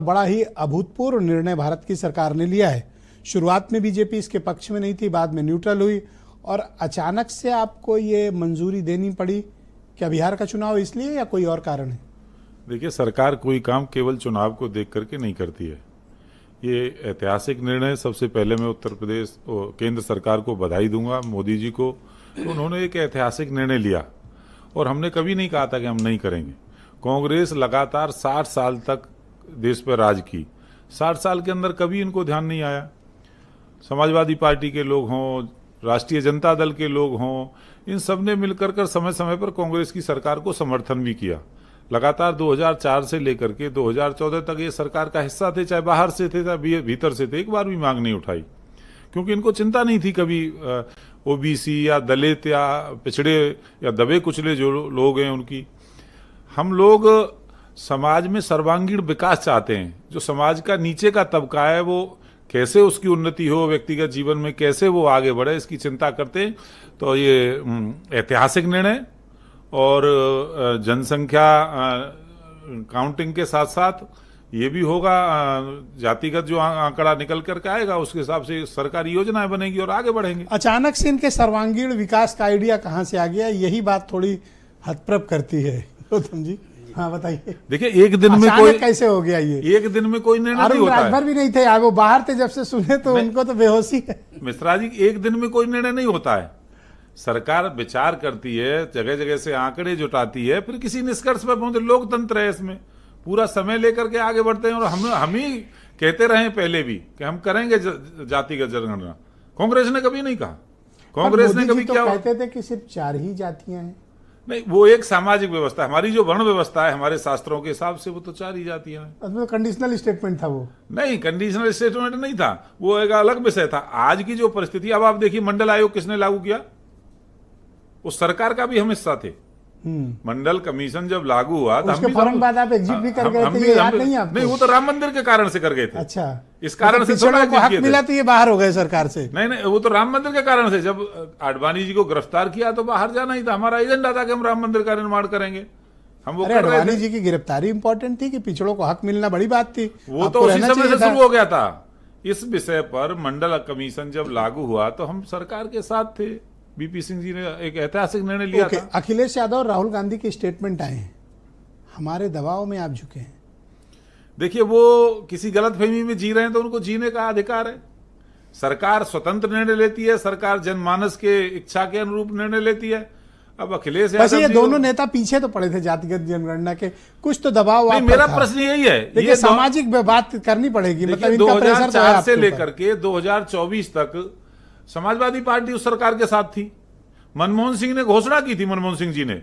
बड़ा ही अभूतपूर्व निर्णय भारत की सरकार ने लिया है। शुरुआत में बीजेपी इसके पक्ष में नहीं थी, बाद में न्यूट्रल हुई और अचानक से आपको ये मंजूरी देनी पड़ी। क्या बिहार का चुनाव इसलिए या कोई और कारण है? देखिए, सरकार कोई काम केवल चुनाव को देख करके नहीं करती है। ये ऐतिहासिक निर्णय, सबसे पहले मैं उत्तर प्रदेश केंद्र सरकार को बधाई दूंगा, मोदी जी को। तो उन्होंने एक ऐतिहासिक निर्णय लिया और हमने कभी नहीं कहा था कि हम नहीं करेंगे। कांग्रेस लगातार 60 साल तक देश पर राज की। 60 साल के अंदर कभी इनको ध्यान नहीं आया। समाजवादी पार्टी के लोग हों, राष्ट्रीय जनता दल के लोग हों, इन सब ने मिलकर कर समय समय पर कांग्रेस की सरकार को समर्थन भी किया। लगातार 2004 से लेकर के 2014 तक ये सरकार का हिस्सा थे, चाहे बाहर से थे चाहे भीतर से थे। एक बार भी मांग नहीं उठाई, क्योंकि इनको चिंता नहीं थी कभी ओबीसी या दलित या पिछड़े या दबे कुचले जो लोग हैं उनकी। हम लोग समाज में सर्वांगीण विकास चाहते हैं। जो समाज का नीचे का तबका है वो कैसे उसकी उन्नति हो, व्यक्तिगत जीवन में कैसे वो आगे बढ़े, इसकी चिंता करते हैं। तो ये ऐतिहासिक निर्णय और जनसंख्या काउंटिंग के साथ साथ ये भी होगा, जातिगत जो आंकड़ा निकल करके आएगा उसके हिसाब से सरकारी योजनाएं बनेगी और आगे बढ़ेंगे। अचानक से इनके सर्वांगीण विकास का आइडिया कहाँ से आ गया, यही बात थोड़ी हतप्रभ करती है गौतम जी। हाँ बताइए। देखिए, एक दिन में कोई कैसे हो गया ये? एक दिन में कोई निर्णय नहीं होता है। राजभर भी नहीं थे, वो बाहर थे, जब से सुने तो उनको तो बेहोशी है। मिश्रा जी, एक दिन में कोई निर्णय नहीं होता है। सरकार विचार करती है, जगह जगह से आंकड़े जुटाती है, फिर किसी निष्कर्ष पर पहुंचते। लोकतंत्र है, इसमें पूरा समय लेकर के आगे बढ़ते हैं। और हम ही कहते रहे पहले भी कि हम करेंगे जातिगत जनगणना। कांग्रेस ने कभी नहीं कहा। कांग्रेस ने कभी क्या कहते थे कि सिर्फ 4 ही जातियां हैं। नहीं, वो एक सामाजिक व्यवस्था है। हमारी जो वर्ण व्यवस्था है हमारे शास्त्रों के हिसाब से वो तो 4 ही जातियां हैं। तो कंडीशनल स्टेटमेंट था वो? नहीं, कंडीशनल स्टेटमेंट नहीं था, वो एक अलग विषय था। आज की जो परिस्थिति, अब आप देखिए, मंडल आयोग किसने लागू किया? उस सरकार का भी हम हिस्सा थे। मंडल कमीशन जब लागू हुआ तो उसके फौरन बाद आप एग्जिट भी कर गए थे, याद नहीं आपको? नहीं, वो तो राम मंदिर के कारण से कर गए थे। अच्छा, इस कारण से थोड़ा हक मिला तो ये बाहर हो गए सरकार से? नहीं, वो तो राम मंदिर के कारण से। जब आडवाणी जी को गिरफ्तार किया तो बाहर जाना ही था। हमारा एजेंडा था कि हम राम मंदिर का निर्माण करेंगे। हम वो आडवाणी जी की गिरफ्तारी इंपॉर्टेंट थी कि पिछड़ों को हक मिलना बड़ी बात थी? वो तो उसी समय से शुरू हो गया था। इस विषय पर मंडल कमीशन जब लागू हुआ तो हम सरकार के साथ थे। बीपी सिंह जी ने एक ऐतिहासिक निर्णय लिया था। अखिलेश यादव और राहुल गांधी के स्टेटमेंट आए हैं, हमारे दबाव में आप झुके हैं। देखिए, वो किसी गलतफहमी में जी रहे हैं तो उनको जीने का अधिकार है। सरकार स्वतंत्र निर्णय लेती है, सरकार जनमानस के इच्छा के अनुरूप निर्णय लेती है। अब अखिलेश यादव, ये दोनों नेता पीछे तो पड़े थे जातिगत जनगणना के, कुछ तो दबाव नहीं। मेरा प्रश्न यही है, ये सामाजिक बात करनी पड़ेगी। मतलब 2004 से लेकर के 2024 तक समाजवादी पार्टी उस सरकार के साथ थी। मनमोहन सिंह ने घोषणा की थी, मनमोहन सिंह जी ने,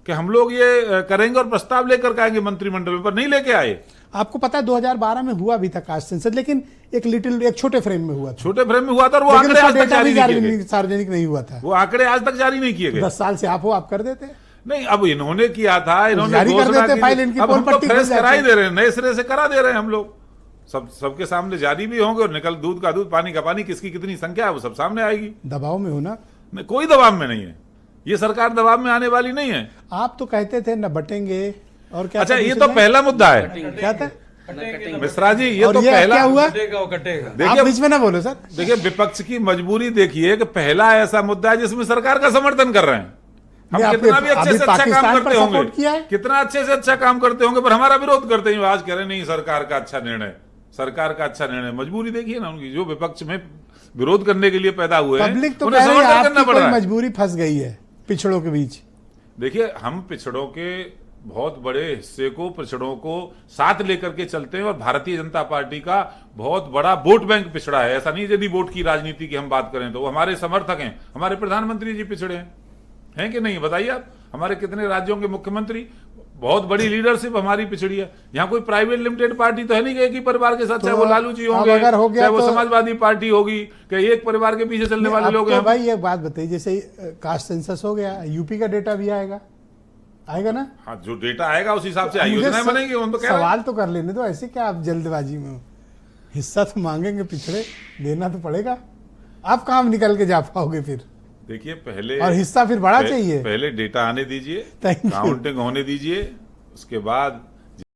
कि हम लोग ये करेंगे और प्रस्ताव लेकर आएंगे मंत्रिमंडल में, पर नहीं लेके आए। आपको पता है 2012 में हुआ भी था कास्ट सेंसस, लेकिन एक छोटे फ्रेम में हुआ था। छोटे फ्रेम में हुआ था और वो आंकड़े आज तक सार्वजनिक नहीं हुआ था। वो आंकड़े आज तक जारी नहीं किए गए। 10 साल से आप कर देते? नहीं, अब इन्होंने किया था, इन्होंने जारी कर देते, फाइल इनकी अब हम फ्रेश करा ही दे रहे हैं, नए सिरे से करा दे रहे हैं हम लोग। सबके सामने जारी भी होंगे और निकल दूध का दूध पानी का पानी, किसकी कितनी संख्या है वो सब सामने आएगी। दबाव में हो ना? नहीं, कोई दबाव में नहीं है। ये सरकार दबाव में आने वाली नहीं है। आप तो कहते थे न बटेंगे और क्या? अच्छा, ये तो पहला मुद्दा है। क्या था मिश्रा जी? ये तो पहला हुआ। देखिए, बीच में ना बोलो सर। देखिए, विपक्ष की मजबूरी देखिए कि पहला ऐसा मुद्दा है जिसमें सरकार का समर्थन कर रहे हैं। हम कितना भी अच्छे से अच्छा काम करते होंगे, कितना अच्छे से अच्छा काम करते होंगे, पर हमारा विरोध करते हैं। आज कह रहे नहीं, सरकार का अच्छा निर्णय, सरकार का अच्छा निर्णय। मजबूरी देखिए ना उनकी, जो विपक्ष में विरोध करने के लिए पैदा हुए हैं, पब्लिक तो कह रही है आपकी कोई मजबूरी फंस गई है पिछड़ों के बीच। देखिए, हम पिछड़ों के बहुत बड़े हिस्से को, पिछड़ों को साथ लेकर के चलते हैं और भारतीय जनता पार्टी का बहुत बड़ा वोट बैंक पिछड़ा है। ऐसा नहीं, यदि वोट की राजनीति की हम बात करें तो वो हमारे समर्थक हैं। हमारे प्रधानमंत्री जी पिछड़े हैं कि नहीं? बताइए आप। हमारे कितने राज्यों के मुख्यमंत्री, बहुत बड़ी लीडरशिप हमारी पिछड़ी है। यहाँ कोई प्राइवेट लिमिटेड पार्टी तो है नहीं कि एक ही परिवार के साथ, चाहे वो लालू जी होंगे, चाहे वो समाजवादी पार्टी होगी, कि एक परिवार के पीछे चलने वाले लोग हैं। भाई एक बात बताइए, जैसे कास्ट सेंसस हो गया, यूपी का डेटा भी आएगा ना? हाँ, जो डेटा आएगा उस हिसाब से योजनाएं बनेंगी। तो सवाल तो कर लेने दो, ऐसे क्या आप जल्दबाजी में हो? हिस्सा तो मांगेंगे पिछड़े, देना तो पड़ेगा। आप काम निकल के जा पाओगे फिर? देखिए, पहले और हिस्सा फिर बड़ा चाहिए। पहले डेटा आने दीजिए, काउंटिंग होने दीजिए, उसके बाद